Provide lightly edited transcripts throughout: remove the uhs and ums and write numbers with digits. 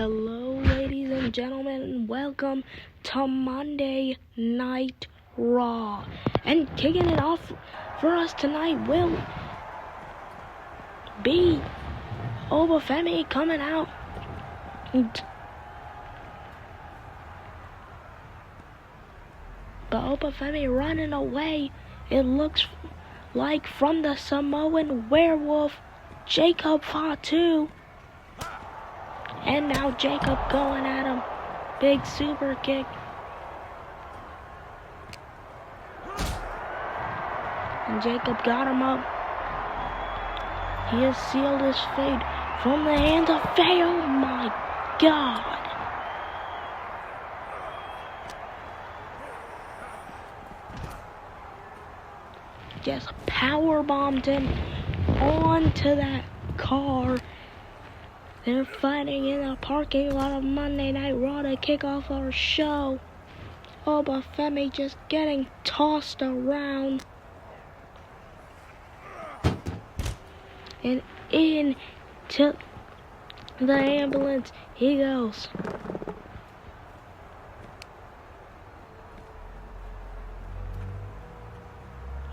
Hello, ladies and gentlemen, and welcome to Monday Night Raw. And kicking it off for us tonight will be Obafemi coming out. But Obafemi running away, it looks like, from the Samoan werewolf, Jacob Fatu. And now Jacob going at him. Big super kick. And Jacob got him up. He has sealed his fate from the hands of Faye. Oh my God. Just powerbombed him onto that car. They're fighting in the parking lot of Monday Night Raw to kick off our show. Obafemi just getting tossed around. And into the ambulance he goes.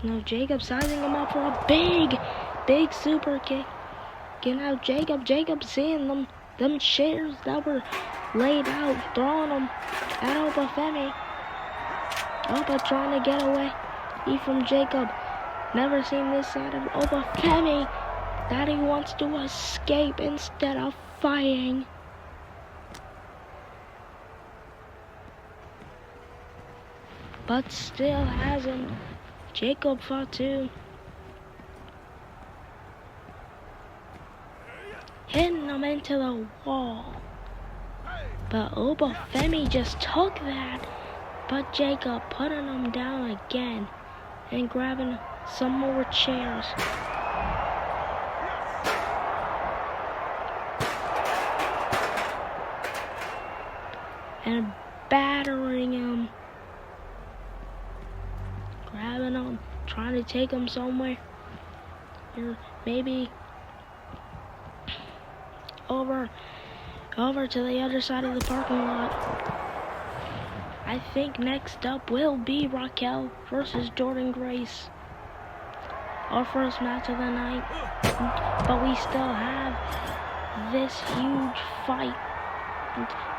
Now Jacob sizing him up for a big super kick. Getting out Jacob seeing them chairs that were laid out, throwing them at Obafemi. Oba trying to get away from Jacob. Never seen this side of Obafemi, that he wants to escape instead of fighting. But still has him. Jacob Fatu. Hitting him into the wall. But Obafemi just took that. But Jacob putting him down again and grabbing some more chairs. And battering him. Grabbing him. Trying to take him somewhere. Or maybe over to the other side of the parking lot. I think next up will be Raquel versus Jordan Grace. Our first match of the night. But we still have this huge fight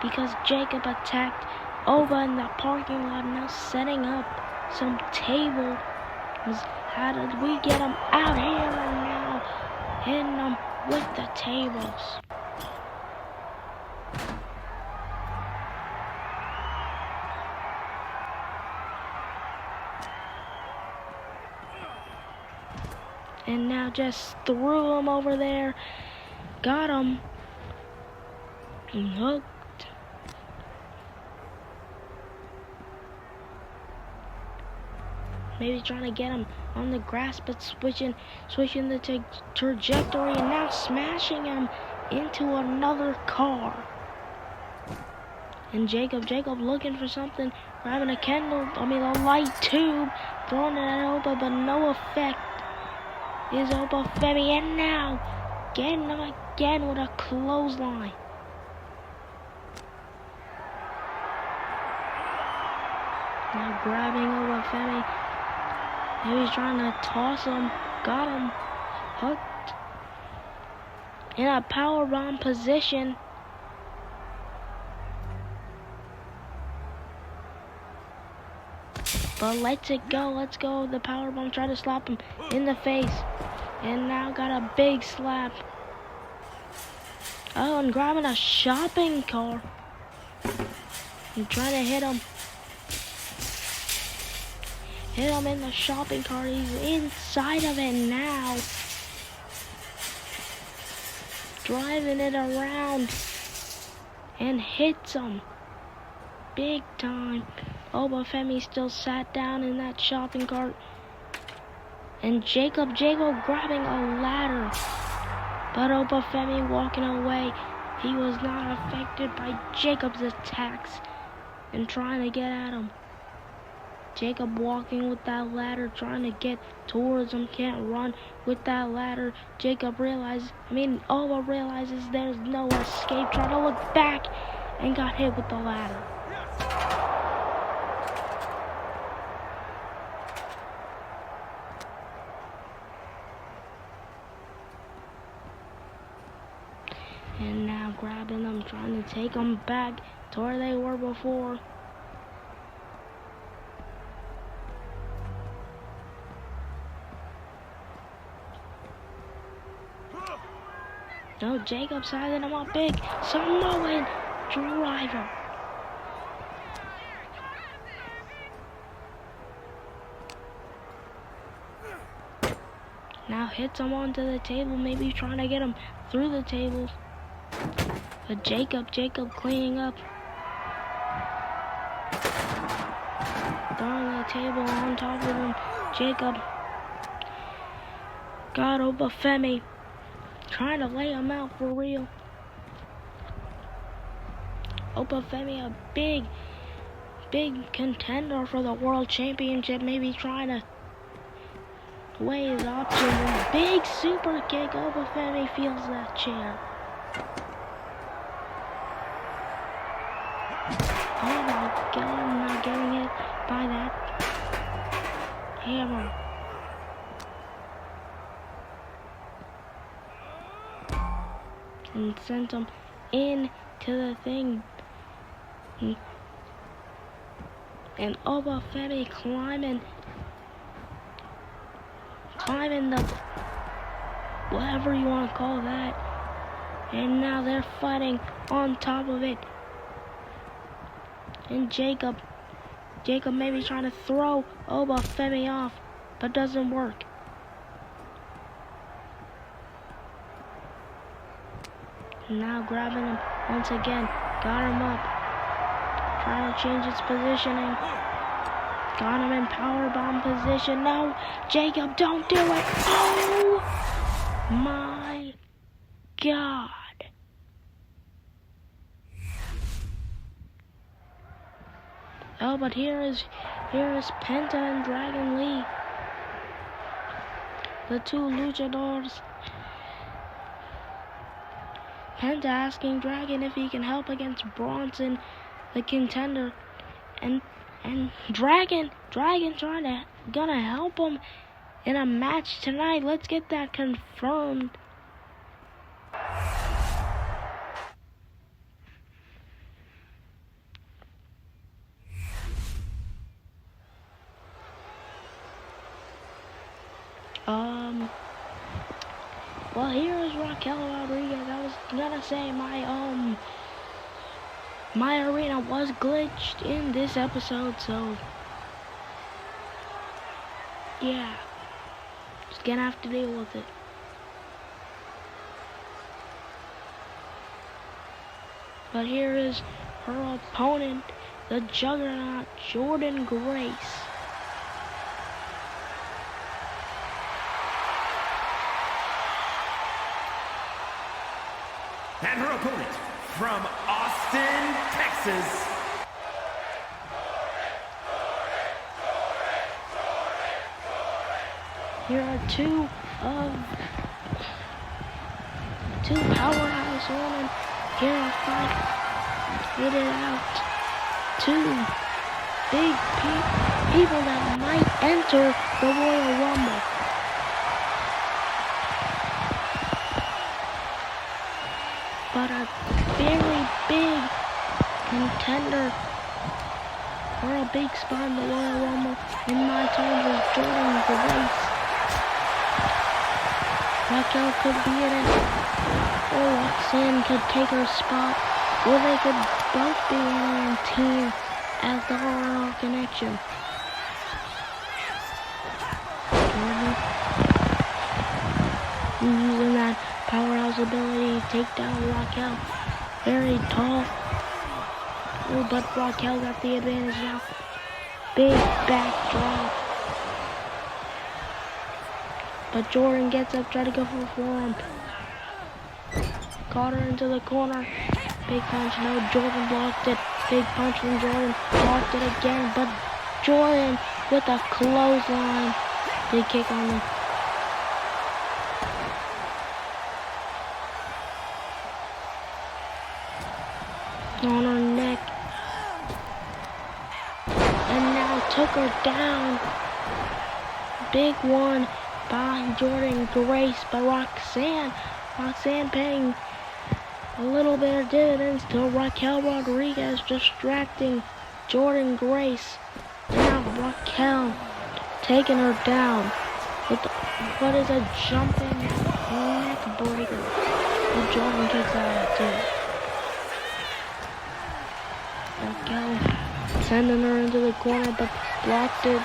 because Jacob attacked Oba in the parking lot, now setting up some tables. How did we get him out here and now hitting him with the tables? And now just threw him over there. Got him. And hooked. Maybe trying to get him on the grass, but switching the trajectory and now smashing him into another car. And Jacob looking for something, grabbing a light tube, throwing it at Oba, but no effect. Is Obafemi, and now getting him again with a clothesline. Now grabbing Obafemi. Maybe he's trying to toss him. Got him. Hooked. In a powerbomb position. But let's go. The powerbomb, try to slap him in the face. And now got a big slap. Oh, and grabbing a shopping cart. And trying to hit him. Hit him in the shopping cart. He's inside of it now. Driving it around. And hits him. Big time. Obafemi still sat down in that shopping cart. And Jacob grabbing a ladder. But Obafemi walking away. He was not affected by Jacob's attacks and trying to get at him. Jacob walking with that ladder, trying to get towards him, can't run with that ladder. Oba realizes there's no escape, trying to look back, and got hit with the ladder. And now grabbing them, trying to take them back to where they were before. No, Jacob sizing him up big. Samoan driver. Now hits him onto the table, maybe trying to get him through the table. But Jacob cleaning up. Throwing the table on top of him. Jacob got Obafemi, trying to lay him out for real. Obafemi, a big contender for the World Championship, maybe trying to weigh his options. Big super kick. Obafemi feels that chair. Oh my god, I'm not getting hit by that hammer. And sent him into the thing. And Obafemi climbing the, whatever you want to call that. And now they're fighting on top of it. And Jacob maybe trying to throw Obafemi off, but doesn't work. Now grabbing him once again, got him up, trying to change his positioning. Got him in powerbomb position. No, Jacob, don't do it. Oh my god. Oh, but here is Penta and Dragon Lee, the two luchadors. Penta asking Dragon if he can help against Bronson, the contender, and Dragon gonna help him in a match tonight. Let's get that confirmed. Well, here is Raquel Rodriguez. I was gonna say my arena was glitched in this episode, so yeah, just gonna have to deal with it. But here is her opponent, the juggernaut Jordynne Grace. And her opponent from Austin, Texas. Here are two powerhouse women. Here are fight it out. Two big people that might enter the Royal Rumble. But a very big contender for a big spot in the Royal Rumble in my terms is Jordynne Grace. Raquel could be in it, or Roxanne could take her spot, or they could both be in a team as the Horror Connection. Using that powerhouse ability to take down Raquel. Very tall. Oh, but Raquel got the advantage now. Big back drop. But Jordynne gets up, try to go for a forearm. Caught her into the corner. Big punch, no, Jordynne blocked it. Big punch from Jordynne, blocked it again, but Jordan with a clothesline. Big kick on the on her neck. And now took her down. Big one by Jordan Grace, but Roxanne paying a little bit of dividends to Raquel Rodriguez, distracting Jordan Grace. And now Raquel taking her down with what is a jumping neck breaker. And Jordan kicks out too. Raquel sending her into the corner, but blocked it.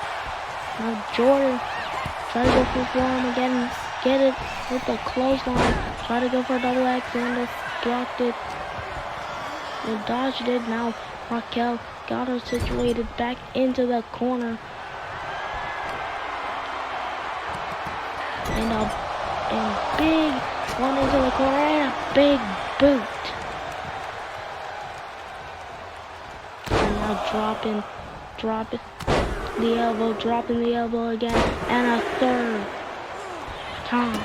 Now Jordan try to go for forearm again, get it with the clothesline. Try to go for a double Alexander, blocked it. They dodged it. Now Raquel got her situated back into the corner. And big one into the corner and a big boot. And now dropping the elbow again, and a third time.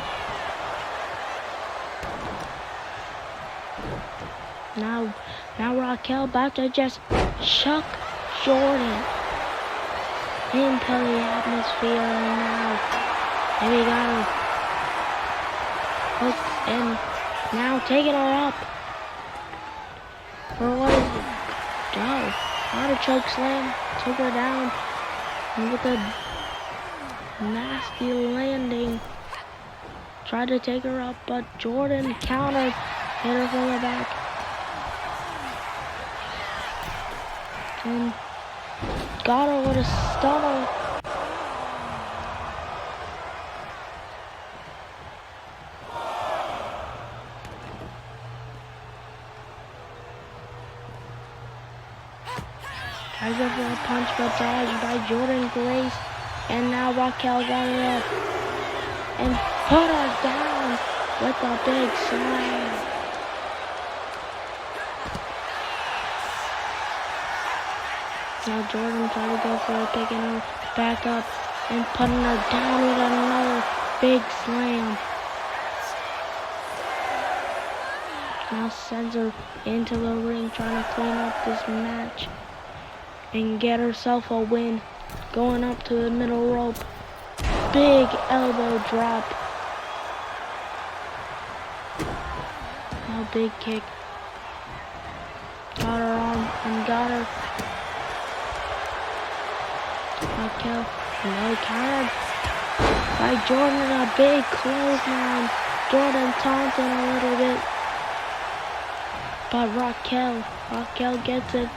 Now Raquel about to just chuck Jordan into the atmosphere, and we got her hooked, and now taking her up for what is it? Oh, not a choke slam, took her down with a nasty landing. Tried to take her up, but Jordan countered, hit her from the back. And got her with a stunner. Tries to for a punch, but dodged by Jordan Grace. And now Raquel got her up and put her down with a big slam. Now Jordan tried to go for her, picking her back up and putting her down with another big slam. Now sends her into the ring, trying to clean up this match and get herself a win. Going up to the middle rope. Big elbow drop. Now big kick. Got her arm and got her. Raquel, no counter by Jordan, a big clothesline. Jordan taunting a little bit, but Raquel gets it.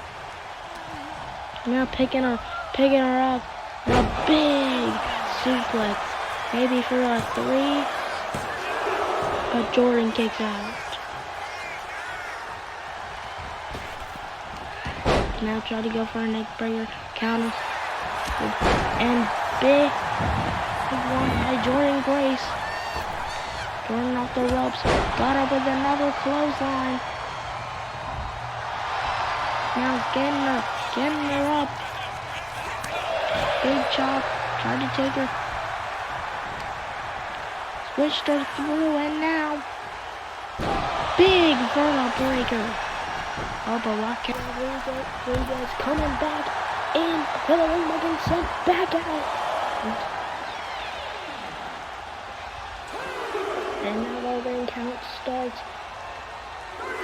Now picking her up. A big suplex, maybe for a 3, but Jordan kicks out. Now try to go for a neck breaker, counter. And big one by Jordan Grace. Jordan off the ropes. Got up with another clothesline. Now getting her up. Big chop. Tried to take her. Switched her through, and now big vertebreaker. Oh, but Raquel Rodriguez coming back in for the ring, getting sent back out. And now the ring count starts.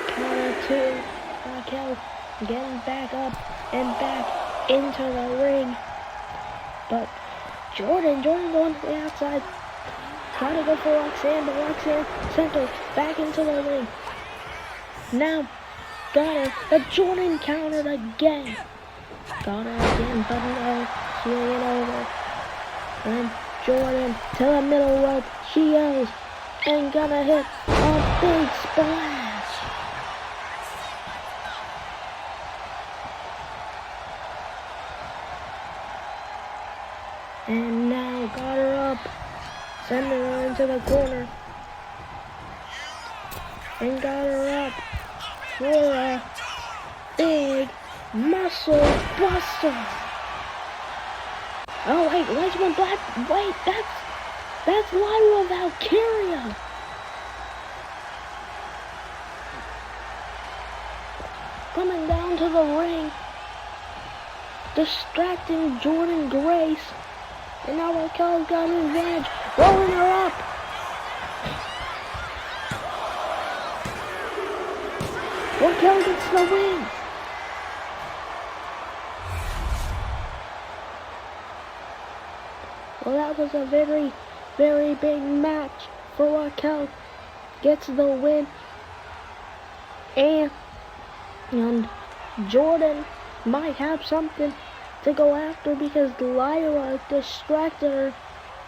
Counter 2. Raquel getting back up and back into the ring. But Jordan going to the outside. Trying to go for Roxanne, but Roxanne sent her back into the ring. Now got her, but Jordan countered again. Got her again, but no, she ain't get over. And Jordan to the middle rope, she goes, and gonna hit a big splash. And now got her up, sending her into the corner. And got her up for a big muscle buster. Oh wait, Legend Black. Wait, that's Lyra Valkyria. Coming down to the ring, distracting Jordan Grace, and now Raquel's got an advantage, rolling her up. Raquel gets the win. Well, that was a very, very big match for Raquel. Gets the win. And Jordan might have something to go after because Lyra distracted her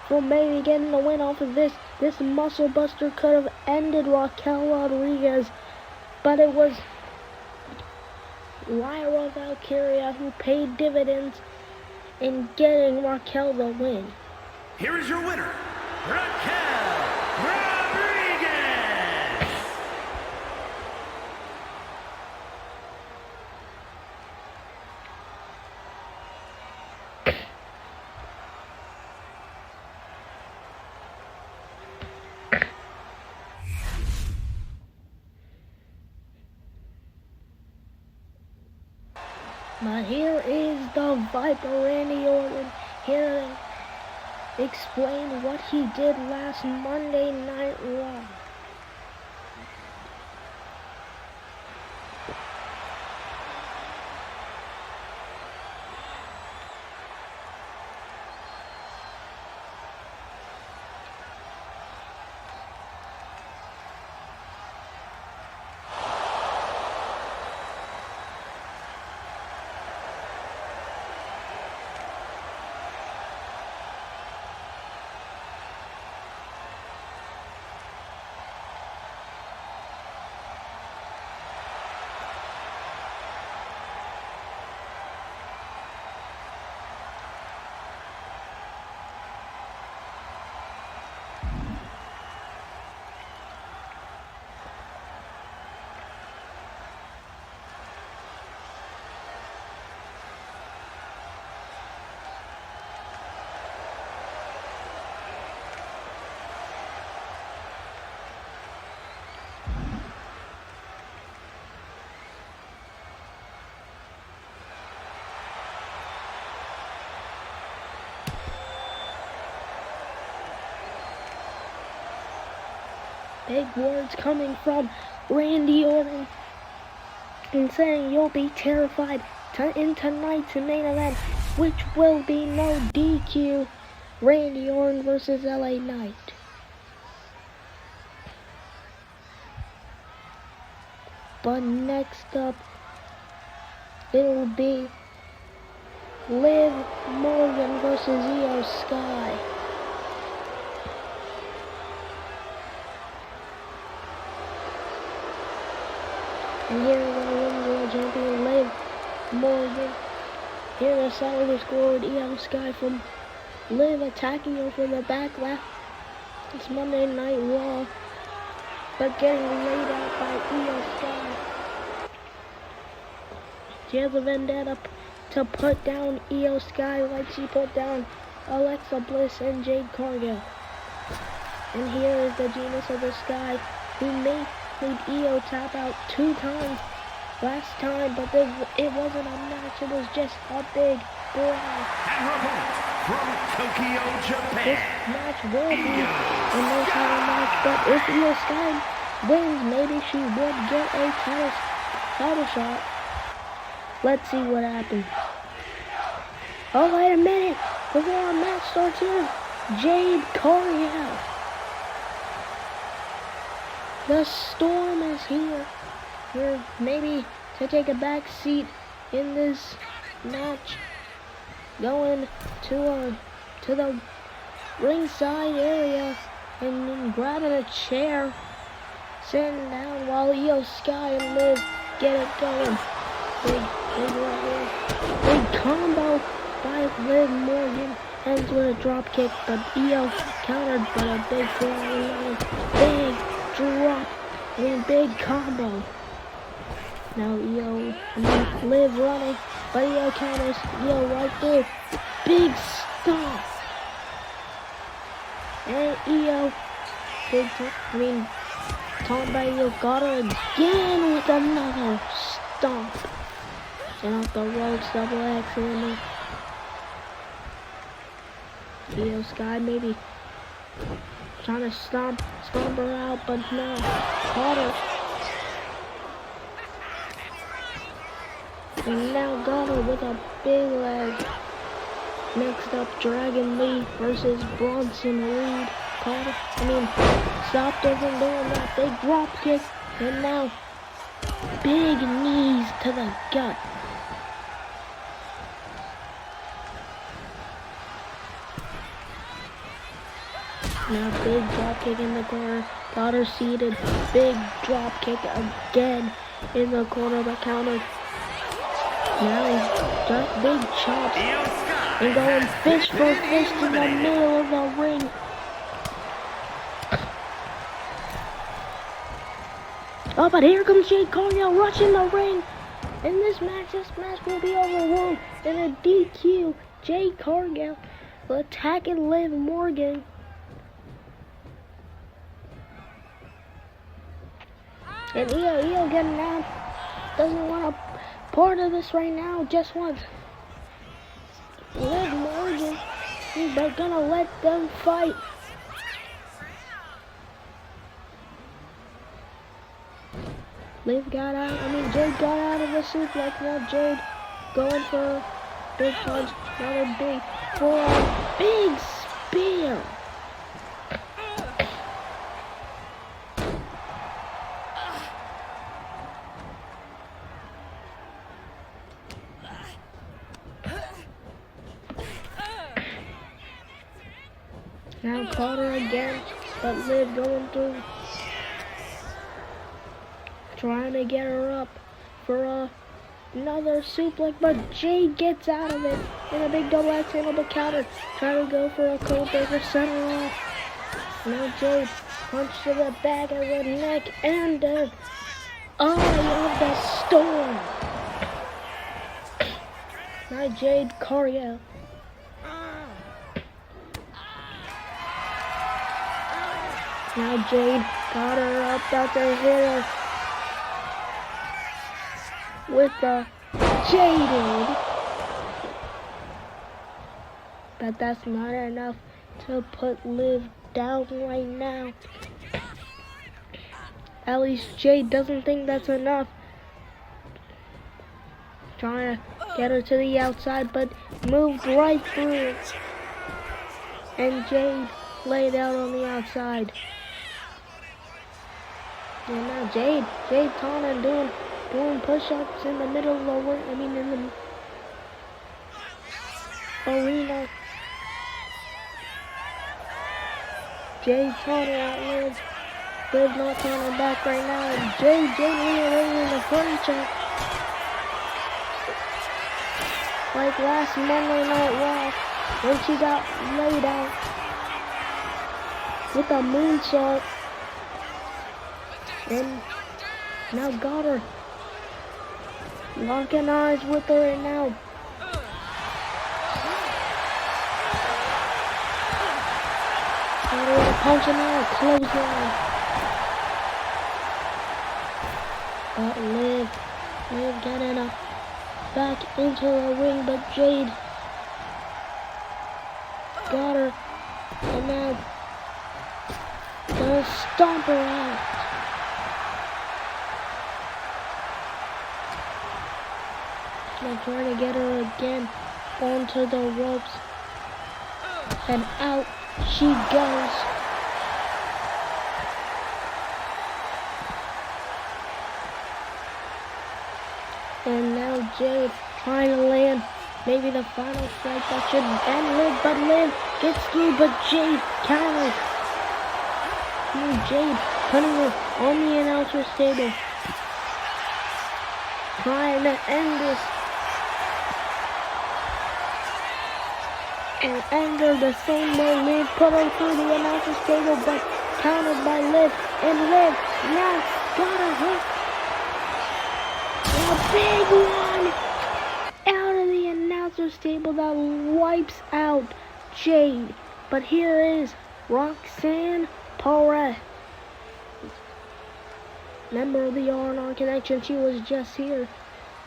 from maybe getting the win off of this. This muscle buster could have ended Raquel Rodriguez, but it was Lyra Valkyria who paid dividends in getting Raquel the win. Here is your winner, Raquel Rodriguez! But here is the Viper Randy Orton here to explain what he did last Monday Night Raw. Big words coming from Randy Orton and saying you'll be terrified in tonight's main event, which will be no DQ. Randy Orton versus LA Knight. But next up, it'll be Liv Morgan versus Io Sky. And here is the Women's World Champion, Liv Morgan. Here to settle the score with Io Sky from Liv attacking her from the back left. It's Monday Night Raw, but getting laid out by Io Sky. She has a vendetta to put down Io Sky like she put down Alexa Bliss and Jade Cargill. And here is the Genius of the Sky, who made Io tap out 2 times last time, but it wasn't a match, it was just a big brawl. From Tokyo, Japan, this match will be a no title match, but if Io Sky wins, maybe she would get a title shot. Let's see what happens. Oh, wait a minute, before our match starts here, Jade Cargill. The Storm is here. Here, maybe to take a back seat in this match. Going to the ringside area and then grabbing a chair, sitting down while Io Sky and Liv get it going. Big right here. Big combo by Liv Morgan. Ends with a drop kick, but Io countered by a big flying big drop. Big combo. Now Liv running, but Io counters Io right there. Big Stop. And Tom Brady got her again with another stomp. And off the ropes, double X in the Io Sky maybe trying to stomp her out, but no, caught her. And now got her with a big leg. Next up, Dragon Lee versus Bronson Reed. Stopped her from doing that. They drop kick, and now big knees to the gut. Now big drop kick in the corner. Got her seated. Big drop kick again in the corner, but countered. Now he's just big chops and going fist for fist in the middle of the ring. Oh, but here comes Jade Cargill rushing the ring. In this match will be overruled in a DQ. Jade Cargill attacking Liv Morgan. And Io getting out. Doesn't want a part of this right now. Just wants Liv Morgan. They're gonna let them fight. Jade got out of the suplex. Now Jade going for a big punch. Another big forearm. Big spear. Now caught her again, but Liv going through. Trying to get her up for another suplex, but Jade gets out of it in a big double axe handle, but counter. Trying to go for a code breaker, center off. Now Jade punch to the back of the neck and the eye of the storm. Now Jade Cargill. Now Jade got her up, about to hit her with the Jaded. But that's not enough to put Liv down right now. At least Jade doesn't think that's enough. Trying to get her to the outside, but moved right through. And Jade laid out on the outside. And now Jade taunting, doing push-ups in the middle of the ring. In the arena. Jade taunting out Liv. Liv not taunting back right now. And Jade rearranging the furniture. Like last Monday Night Raw, when she got laid out with a moonsault. And now got her. Locking eyes with her right now. Got her with a punch and now clothesline. But Liv getting back into the ring, but Jade got her. And now gonna stomp her out. Now trying to get her again onto the ropes. And out she goes. And now Jade trying to land maybe the final strike that should end Liv, but Liv gets through, but Jade counters. Now Jade putting her on the announcer's table. Trying to end this. And end her the same way Liv put her through the announcer's table, but countered by Liv. And Liv now got her hook. A big one out of the announcer's table that wipes out Jade. But here is Roxanne Perez, member of the R&R Connection. She was just here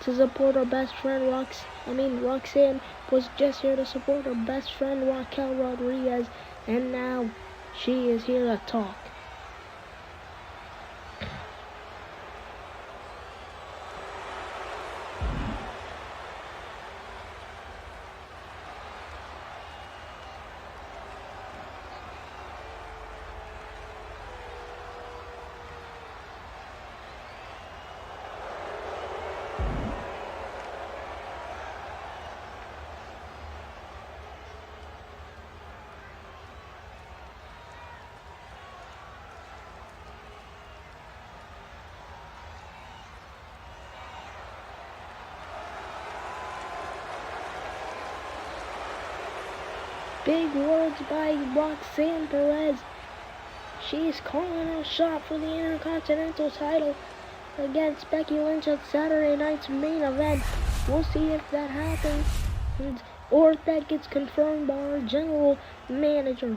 to support her best friend Roxanne was just here to support her best friend Raquel Rodriguez, and now she is here to talk. Big words by Roxanne Perez. She's calling a shot for the Intercontinental title against Becky Lynch at Saturday night's main event. We'll see if that happens or if that gets confirmed by our general manager.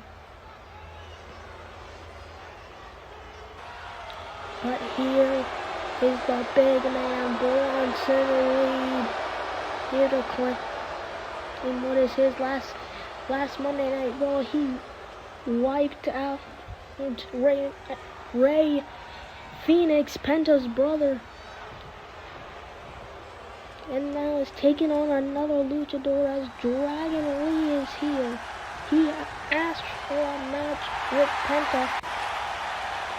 But here is the big man, Bronson Reed, here to claim in what is his last Monday Night Raw. He wiped out Ray Phoenix, Penta's brother, and now is taking on another luchador as Dragon Lee is here. He asked for a match with Penta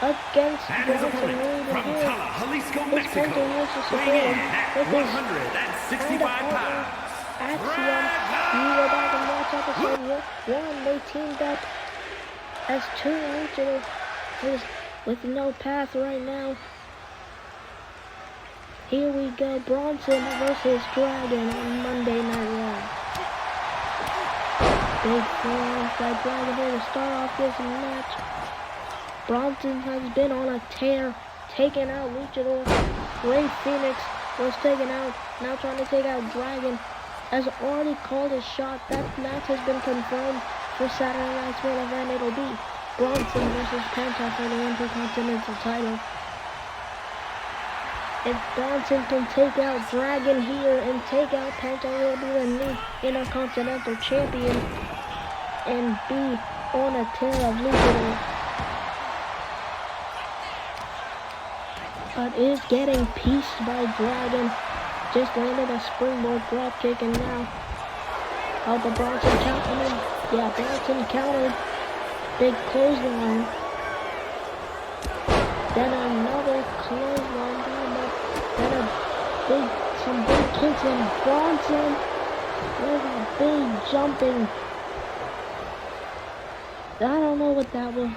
against Bronson Reed, and here is Penta wants to support him with his 165 pounds. Axiom. You go back and watch episode 1. They teamed up as two luchadors with no path right now. Here we go, Bronson versus Dragon on Monday Night Raw. Big forearms by Dragon here to start off this match. Bronson has been on a tear, taking out luchador Ray Phoenix was taken out, now trying to take out Dragon. Has already called his shot. That match has been confirmed for Saturday night's main event. It'll be Bronson versus Penta for the Intercontinental title. If Bronson can take out Dragon here and take out Penta, he'll be the new Intercontinental champion and be on a tear of luchador. But is getting pieced by Dragon. Just landed a springboard drop kick, and now the Bronson count. Yeah, Bronson countered. Big clothesline. Then another clothesline. Then some big kicks, and Bronson with a big jumping. I don't know what that was.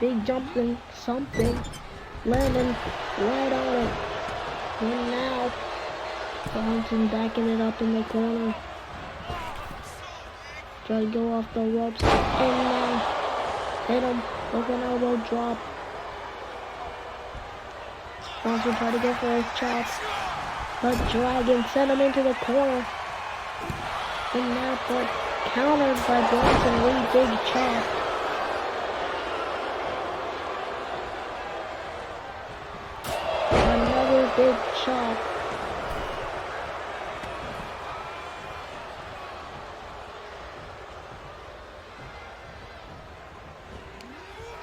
Big jumping something. Landing right on it. And now Bronson backing it up in the corner. Try to go off the ropes. And now hit him with an elbow drop. Bronson tried to go for his chops, but Dragon sent him into the corner. And now but countered by Bronson Reed, big chop. Another big chop.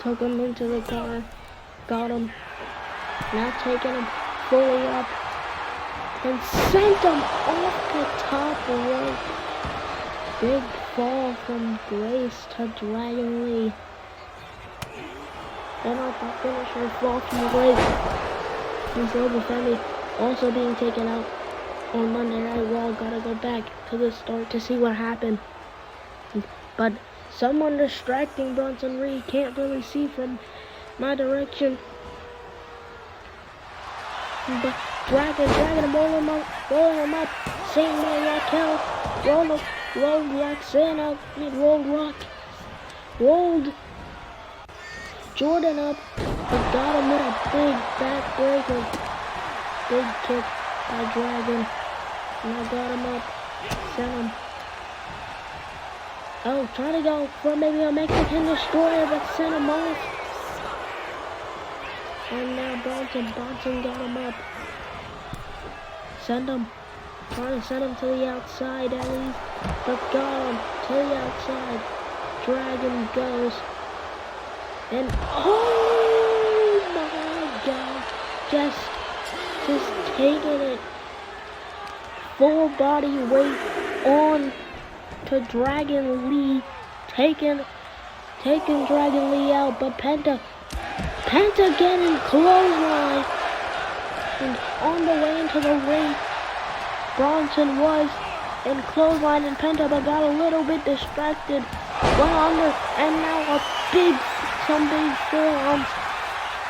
Took him into the corner, got him, now taking him fully up, and sent him off the top rope. Big fall from Grace to Dragon Lee. Then off the finisher fall from Grace. And Silver Family also being taken out on Monday Night Raw. Gotta go back to the start to see what happened. But someone distracting Bronson Reed, can't really see from my direction. But Dragon rolling him up, same way Raquel, rolled Roxanne out, rolled Jordan up, but got him with a big backbreaker. Big kick by Dragon. Now got him up, sent him. Oh, trying to go for maybe a Mexican destroyer, but sent him off. And now Bronson got him up. Trying to send him to the outside at least, but got him to the outside. Dragon goes. And oh my God, just taking it. Full body weight on to Dragon Lee, taking Dragon Lee out, but Penta getting clothesline, and on the way into the ring, Bronson was in clothesline and Penta, but got a little bit distracted, went under, and now some big forearms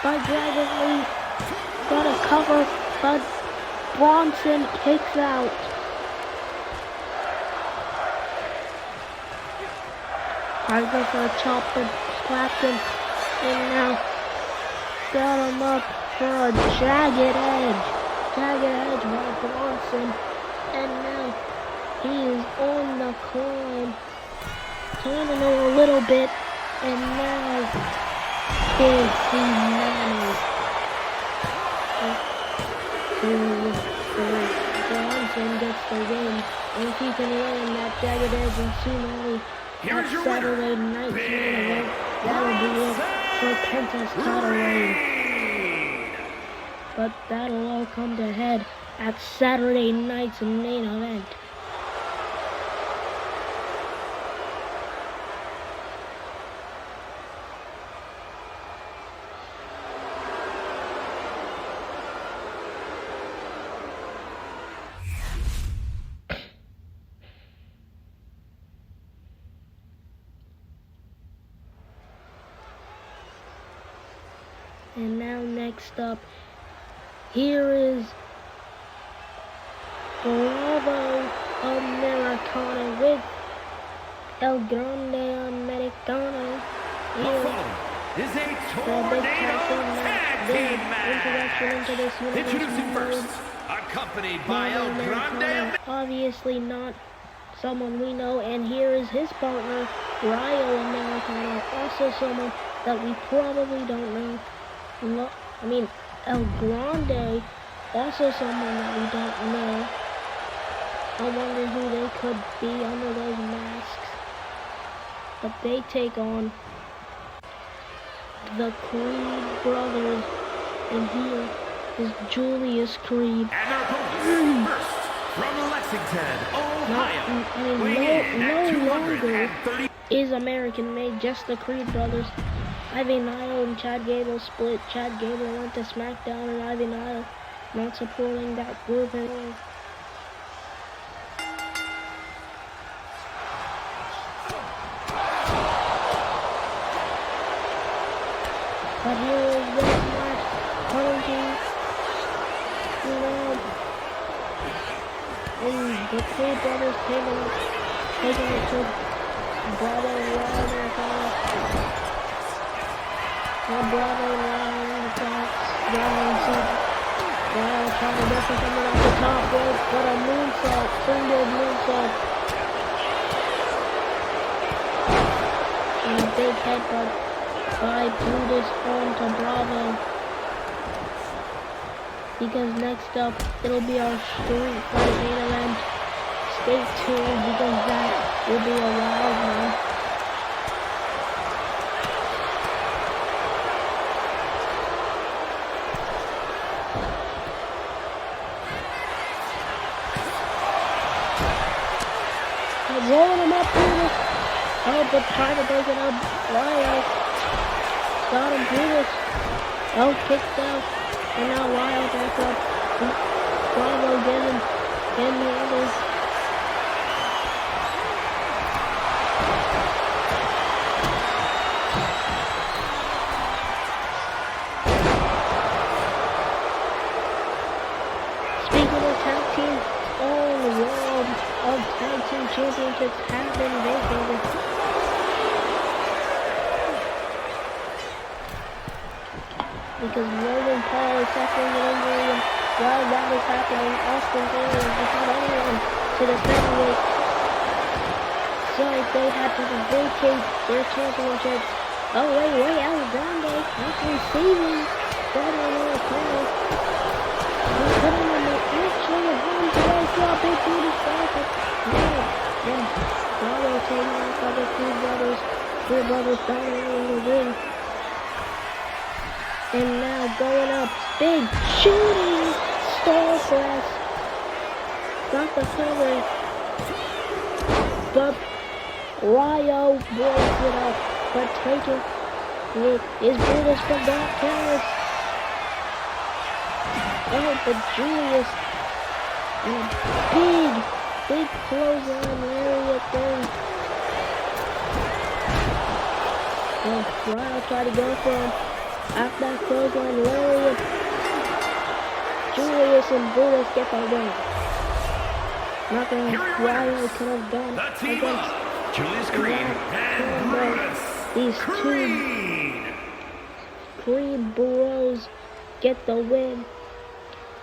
by Dragon Lee, got a cover, but Bronson kicks out. I go for a chop, but slapped him, and now got him up for a jagged edge by Bronson, and now he is on the climb, turning a little bit, and now big he managed. Bronson gets the win, and if he can win that jagged edge and Tsunami at Saturday night's main event, that'll be it for Penta's title reign. But that'll all come to head at Saturday night's main event. And now next up, here is Bravo Americana with El Grande Americano. Is a tornado tag team match. Introducing first, accompanied by El Grande. Obviously not someone we know, and here is his partner, Rayo Americano, also someone that we probably don't know. El Grande, also someone that we don't know. I wonder who they could be under those masks. But they take on the Creed brothers, and here is Julius Creed. And our opponents, first from Lexington, Ohio. No longer is American made, just the Creed brothers. Ivy Nile and Chad Gable split. Chad Gable went to SmackDown, and Ivy Nile not supporting that group at all. But here is this match, and the Creed brothers taking it to Bravo Americana. Bravo trying to go for something off the top rope, but a moonsault, springboard moonsault. And a big headbutt by Brutus onto Bravo. Because next up, it'll be our street fight main event. Stay tuned, because that will be a wild one. Rolling him up through this. Oh, but trying to break it up. Wild. Got him through this. Oh, kicked out. And now Wild back up. Bravo getting the others. Speaking of tag teams, all the world of tag team championships have been vacated. Because Logan Paul is suffering an injury, and while that is happening, Austin Theory is without anyone to defend with. result, they had to vacate their championship. Oh, wait, Alexander, that's receiving. Right on the corner. He's putting in the action of one play for a big booty start. And Bravo taking off by the two brothers dominating the ring. And now going up, big shooting star press. Got the cover, but Ryo breaks it up, but taking it is Brutus from that counter. Oh, but Julius, and a big clothesline lariat thing. And Ryo tried to go for him. After that clothesline lariat, Julius and Brutus get the win. Nothing Ryo could have done against Julius Green and Brutus. These two Creed Bros get the win.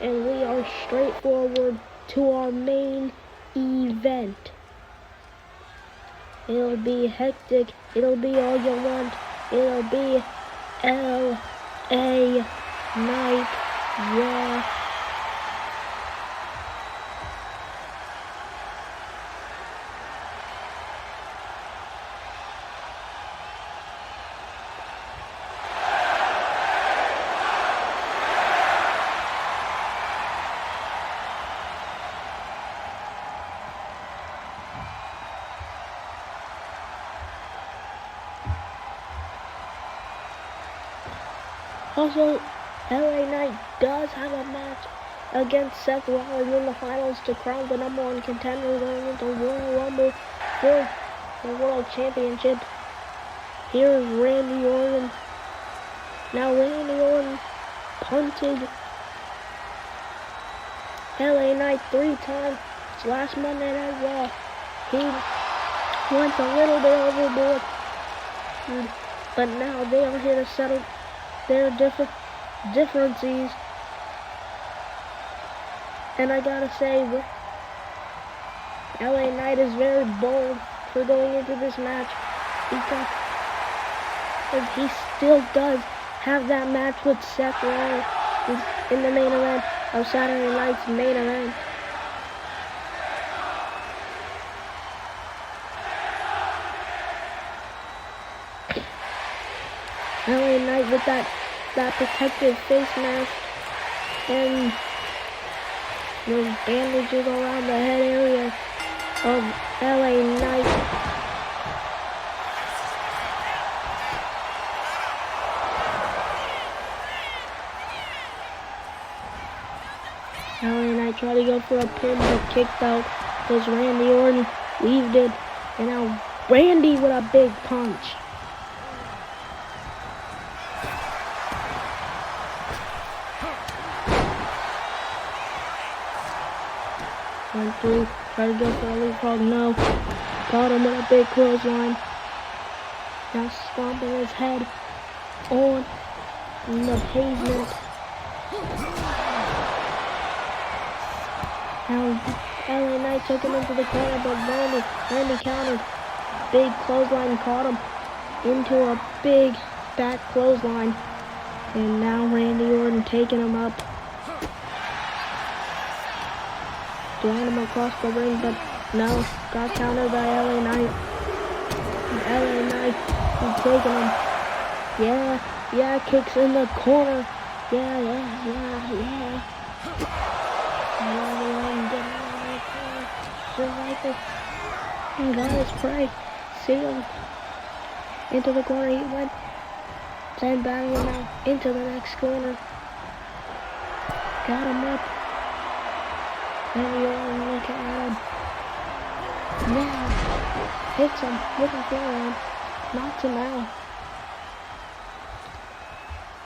And we are straight forward to our main event. It'll be hectic. It'll be all you want. It'll be LA Night Raw. Also, LA Knight does have a match against Seth Rollins in the finals to crown the #1 contender going into Royal Rumble for the World Championship. Here's Randy Orton. Now Randy Orton punted LA Knight 3 times last Monday Night Raw. He went a little bit overboard, but now they are here to settle their differences, and I gotta say, LA Knight is very bold for going into this match because he still does have that match with Seth Rollins in the main event of Saturday night's main event. LA Knight with that protective face mask and those bandages around the head area of LA Knight. LA Knight tried to go for a pin but kicked out as Randy Orton weaved it, and now Randy with a big punch. 1-3, try to go for a leapfrog, no. Caught him with a big clothesline. Now stomping his head on the pavement. Now LA Knight took him into the corner, but Randy countered. Big clothesline caught him into a big back clothesline. And now Randy Orton taking him up. Throwing him across the ring, but no, got countered by LA Knight. LA Knight is taking him. Yeah, kicks in the corner. Yeah. And got his prey sealed into the corner. He went and battling out into the next corner. Got him up. Randy Orton looking at him. Now hits him with a forearm. Knocks him out.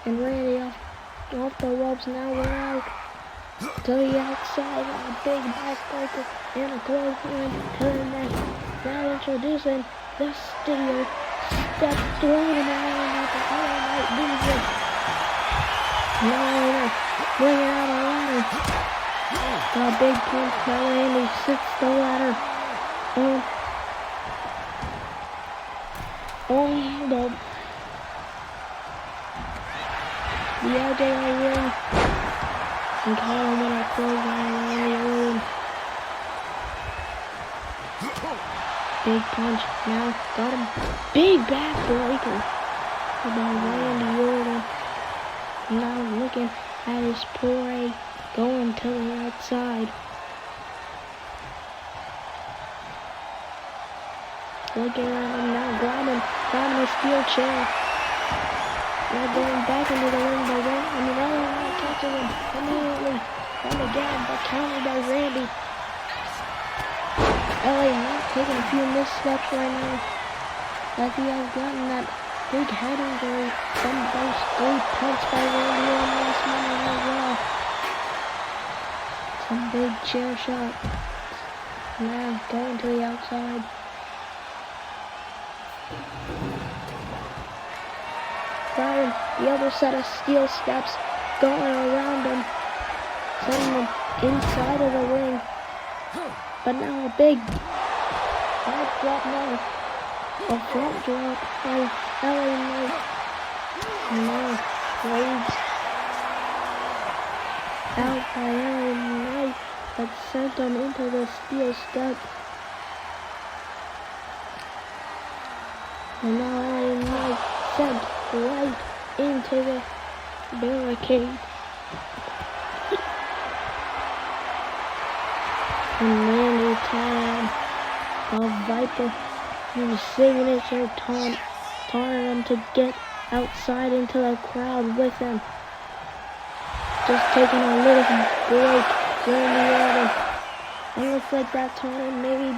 And Randy off the ropes now. We're out to the outside. A big backbreaker and a clothesline to the neck. Now introducing the Studio Step, throwing him out at the LA Knight leaves it. Now bringing out a ladder. A big punch by Randy, sits the ladder on on the edge of the ring. And caught him with a clothesline around the room. Big punch. Now got him. Big backbreaker by Randy Orton. Now looking at his prey going to the outside. Looking at him now, grabbing a steel chair. Now going back into the ring by Randy, and Randy catches him immediately. And again, but countered by Randy. LA Knight taking a few missteps right now, as he has gotten that big head injury from those 3 punts by Randy Orton last minute as well. Some big chair shot. Now going to the outside. Grabbing the other set of steel steps, going around him, sending him inside of the ring. But now a big back drop now. A front drop by LA Knight. Now waves out by LA Knight that sent him into the steel step. And now LA Knight sent right into the barricade. And Randy tied a Viper, his signature taunt, taunted him to get outside into the crowd with him. Just taking a little break, Randy Orton. It looks like that taunt maybe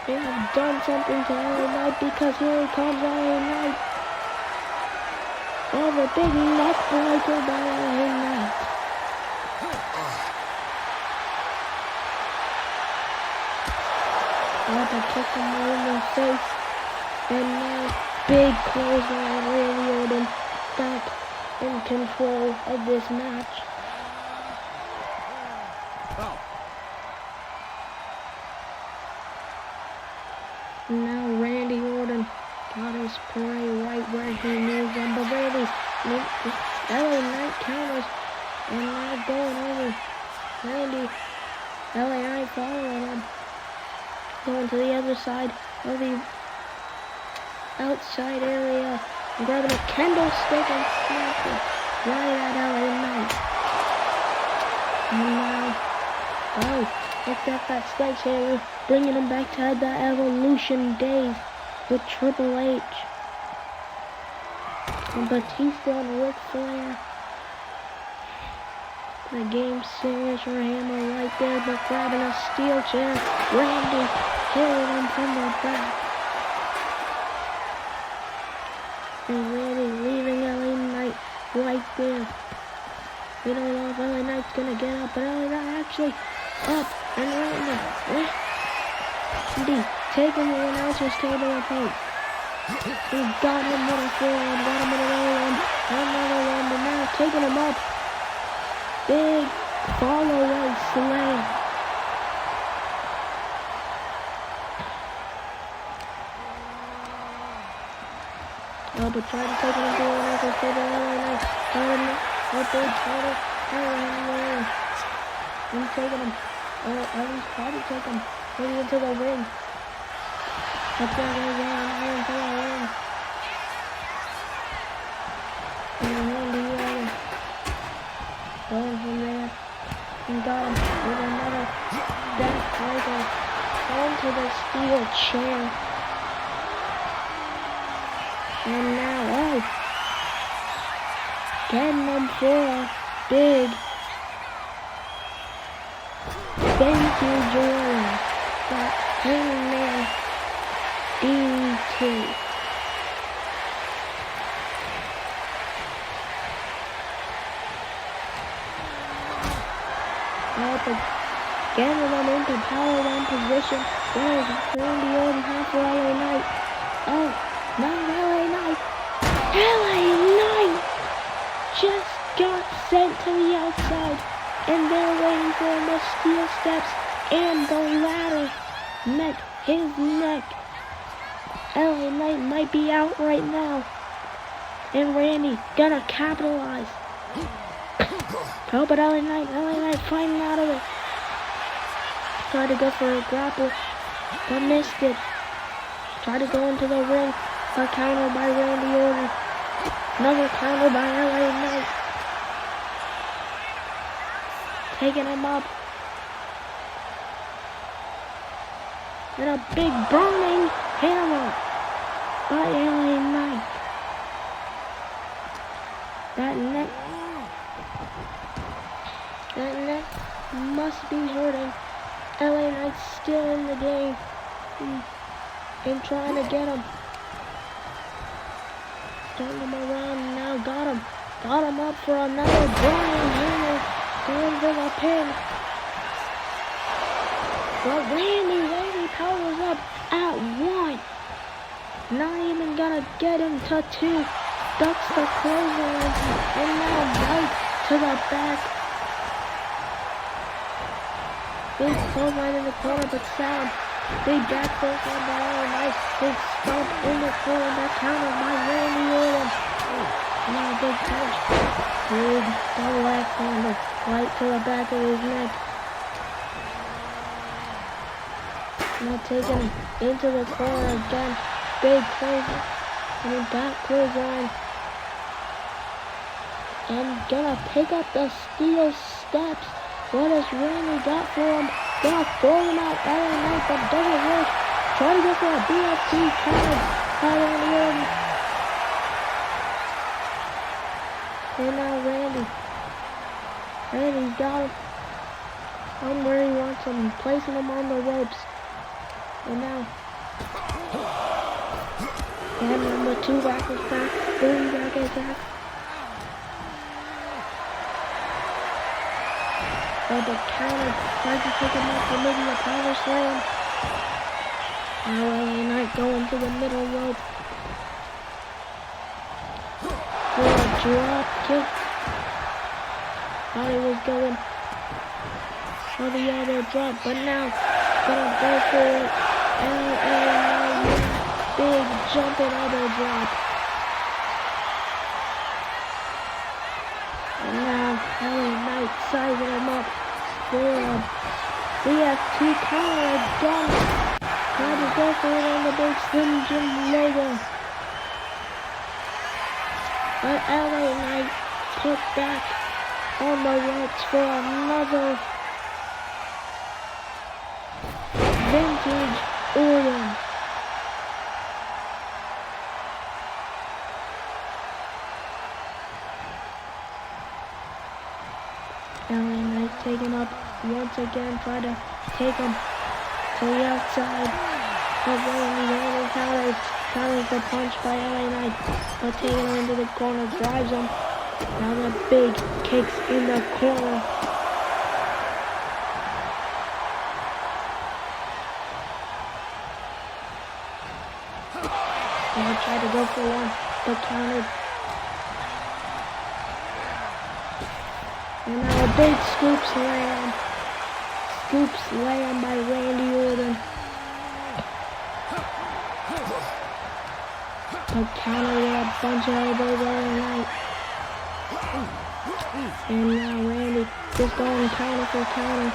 they have done something to LA Knight, because here he comes LA Knight. Oh, the big neck breaker by LA Knight. To kick him right in the face, and now big clothesline. Randy Orton back in control of this match. Now Randy Orton got his prey right where he needs him, but LA Knight counters, and now going over Randy. LA Knight following him. Going to the other side of the outside area, and grabbing a kendo stick and snapping right at LA Knight. And now, look at that sledgehammer, bringing him back to the Evolution days with Triple H. And Batista and Ric Flair. The game signature hammer right there, but grabbing a steel chair. Randy hitting him from the back. And Randy leaving LA Knight right there. We don't know if LA Knight's gonna get up, but LA Knight actually up, and Randy taking the announcer's table apart. He got him with a forearm, got him with another one, but now taking him up. Big follow-away slam. But trying to take him into the announcer's table, LA Knight got him a big title around the ring. And taking him, or at least probably taking him maybe into the ring. That's where they're going into the ring. And Randy Orton going from there, and got him with another backbreaker onto the steel chair. And now, getting him for a big thank you, Jordan, that Hangman DT. Getting them into power one position. There's Randy Orton half for LA Knight. Now LA Knight. LA Knight just got sent to the outside, and they're waiting for him. The steel steps and the ladder met his neck. LA Knight might be out right now. And Randy gonna capitalize. Oh, but LA Knight fighting out of it. Tried to go for a grapple, but missed it. Tried to go into the ring, but countered by Randy Orton. Another counter by LA Knight. Taking him up. And a big burning hammer by LA Knight. That neck must be hurting. LA Knight's still in the game. And trying to get him. Turned him around, now got him. Got him up for another burning hammer. Going for the pin. But Randy powers up at 1. Not even gonna get him to 2. Ducks the clothesline. And now right to the back. Big clothesline in the corner, but sound. Big back clothesline by LA Knight. Big stomp in the corner, that countered by Randy Orton. Now a big punch. Big double axe handle right to the back of his neck. Now taking him into the corner again. Big clothesline. And back clothesline. And gonna pick up the steel steps. What has Randy got for him? Gonna throw him out. LA Knight, but doesn't work. Trying to go for a BFT counter by Randy Orton. And now Randy's got him on where he wants him, placing him on the ropes. And now, and number 2 back is back, 3 back is back. But the counter tried to take him up for maybe a power slam. Now LA Knight going to the middle rope for a drop kick. Thought he was going for the elbow drop, but now gonna go for it. And big jumping elbow drop. And now LA Knight sizing him up for a BFT counter again. Tried to go for it on the big Slim Jim logo. But LA Knight put back on the ropes for another vintage Orton. LA Knight taken up once again, try to take him to the outside. But Randy counters the punch by LA Knight, but taking him into the corner, drives him. Now the big kicks in the corner. And tried to go for one, but countered. And now a big scoop slam. Scoop slam by Randy Orton. But counter with a bunch of elbows LA Knight. And now Randy just going counter for counter.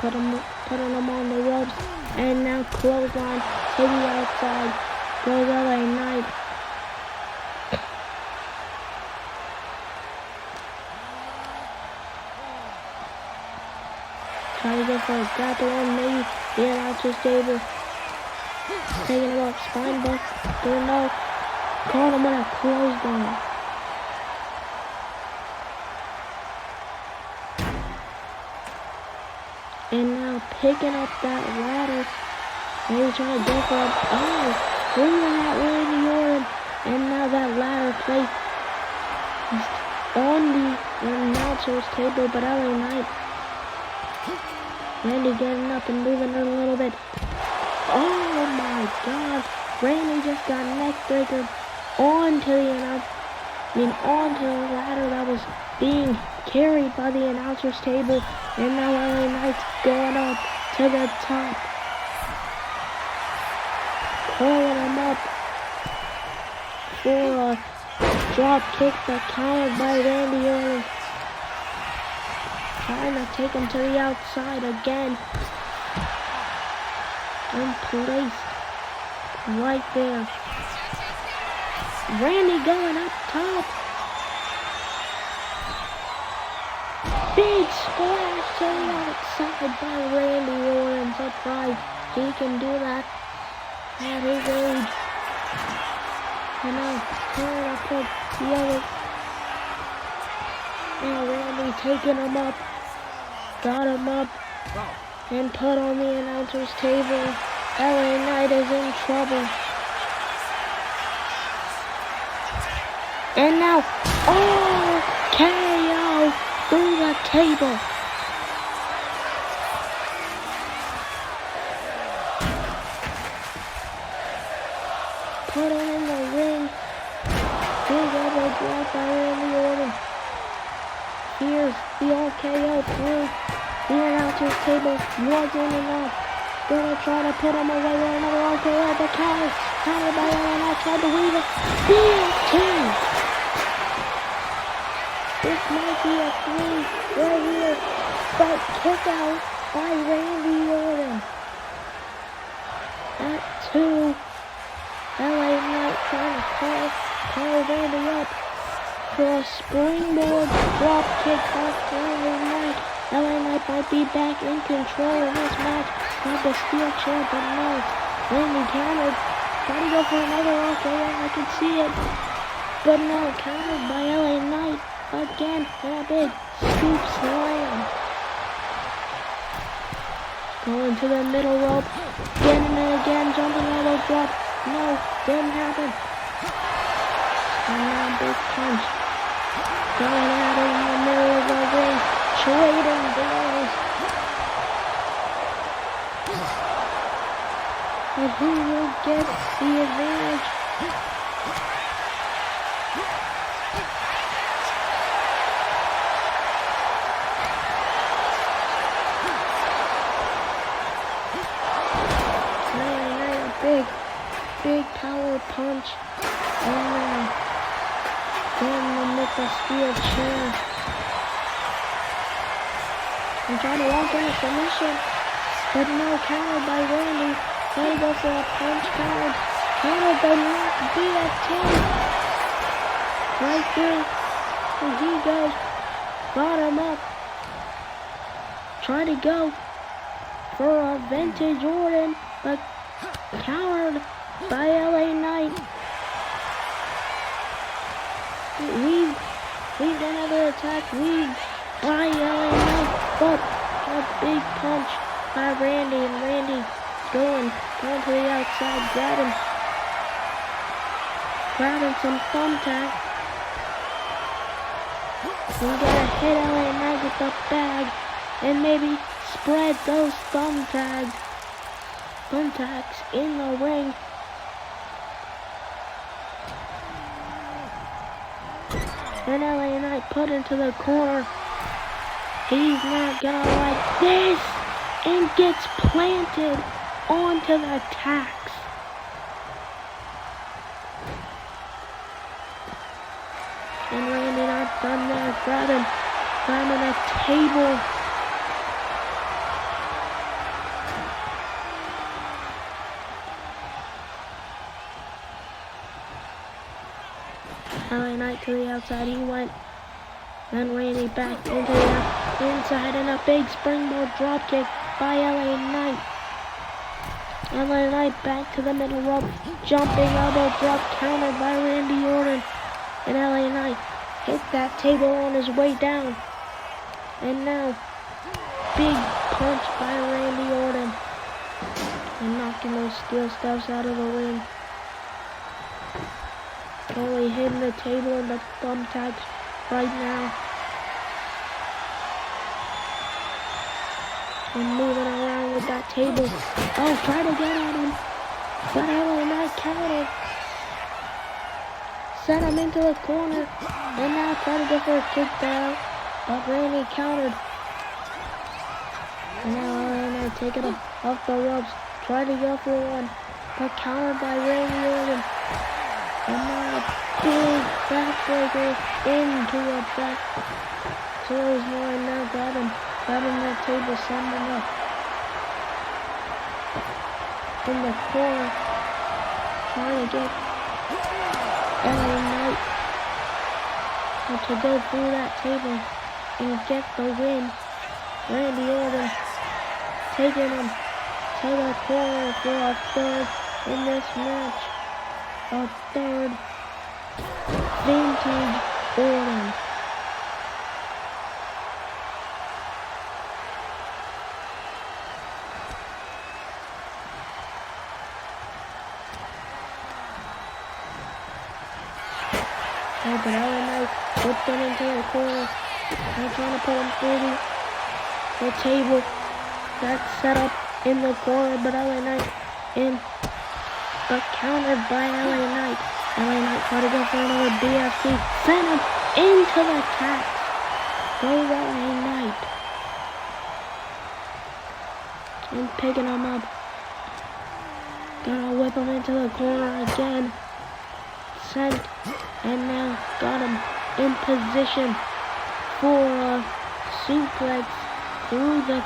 Putting him on the ropes. And now clothesline to the outside. Goes LA Knight. Trying to go for a grapple on maybe the announcer's table. Taking him up, spine buster, no. Caught him with a clothesline. And now picking up that ladder. And he's trying to go for a, bringing out Randy Orton. And now that ladder plate is on the announcer's table, but LA Knight. Randy getting up and moving it a little bit. Oh my God. Randy just got neck breaker onto the ladder that was being carried by the announcer's table. And now LA Knight's going up to the top for a drop kick, but countered by Randy Orton. Trying to take him to the outside again. In place. Right there. Randy going up top. Big splash to the outside by Randy Orton. Surprised he can do that at his age. And now trying to put the other. Now Randy taking him up. Got him up. And put on the announcer's table. LA Knight is in trouble. And now, KO through the table. Put him in the ring. Big elbow drop by Randy Orton. Here's the RKO through the announcer's table. Wasn't enough. Gonna try to put him away with another RKO, but countered by Orton outside the weave it. DLT. This might be a 3 right here, but kick out by Randy Orton. At 2, LA Knight trying to call Randy up for a springboard drop kick back to LA Knight. LA Knight might be back in control of this match. Got the steel chair, but no. Randy countered. Trying to go for another RKO, I can see it. But no, countered by LA Knight. Again, and a big scoop slam. Going to the middle rope. Getting it again, jumping elbow drop. No, didn't happen. And now big punch. Going at it in the middle of the ring. Trading blows. And who will get the advantage? Big power punch, and then with the steel chair. I'm trying to walk in a submission, but no, countered by Randy. Trying to go for a punch, countered by DFT. Right through, and he goes, got him up. Try to go for a vintage Orton, but countered by LA Knight. Weaved another attack, weaved by LA Knight, but a big punch by Randy, and Randy going to the outside, grabbing some thumbtack. We're gonna hit LA Knight with the bag and maybe spread those thumbtacks in the ring. And LA Knight put into the corner. He's not gonna like this, and gets planted onto the tacks. And Randy not done there, grabbing a table. LA Knight to the outside, he went. Then Randy back into the inside, and a big springboard dropkick by LA Knight. LA Knight back to the middle rope, jumping elbow drop, countered by Randy Orton. And LA Knight hit that table on his way down. And now, big punch by Randy Orton. And knocking those steel steps out of the ring. Only hitting the table and the thumbtacks right now. And moving around with that table. Oh, try to get at him. But LA Knight countered. Set him into the corner. And now try to go for a kick down. But Randy countered. And now LA Knight taking him off the ropes. Try to go for one. But countered by Randy Orton. And now a big backbreaker into a back. Throws one, now got him that table, sending up in the corner, trying to get LA Knight to go through that table and get the win. Randy Orton taking him to the corner for a third in this match. A third vintage Orton. Oh, but LA Knight whipped him into the corner. Now trying to put him through the table. That's set up in the corner, but LA Knight in. But countered by LA Knight. LA Knight tried to go for another BFT. Sent him into the tax. Goes LA Knight. And picking him up. Gonna whip him into the corner again. Sent. And now got him in position for a suplex through the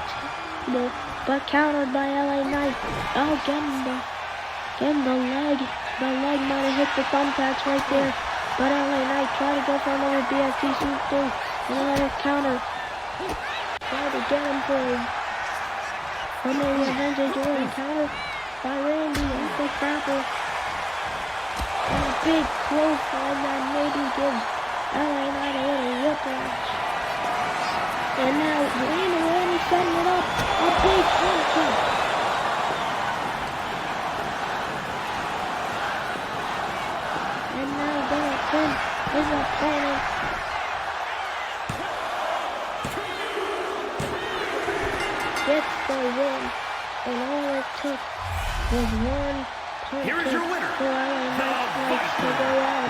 table. But countered by LA Knight. Oh, getting the leg. The leg might have hit the thumbtacks right there. But LA Knight tried to go for another BFT sweep through. Another counter. Tried to get him for maybe a vintage Orton counter by Randy at the grapple. And a big clothesline that maybe gives LA Knight a little whiplash. And now Randy Orton setting it up. A big front kick. And now gonna pin his opponent. Gets the win. And all it took was one punch. Here is your winner, for LA Knight to go out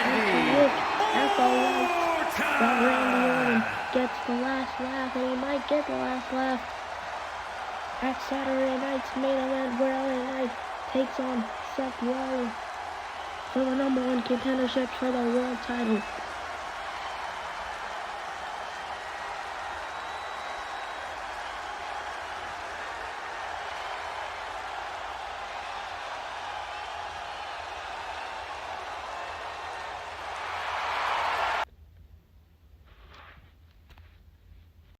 and to look at the lights. But Randy Orton gets the last laugh, and he might get the last laugh at Saturday night's main event, where LA Knight takes on Seth Rollins for the #1 contendership for the world title.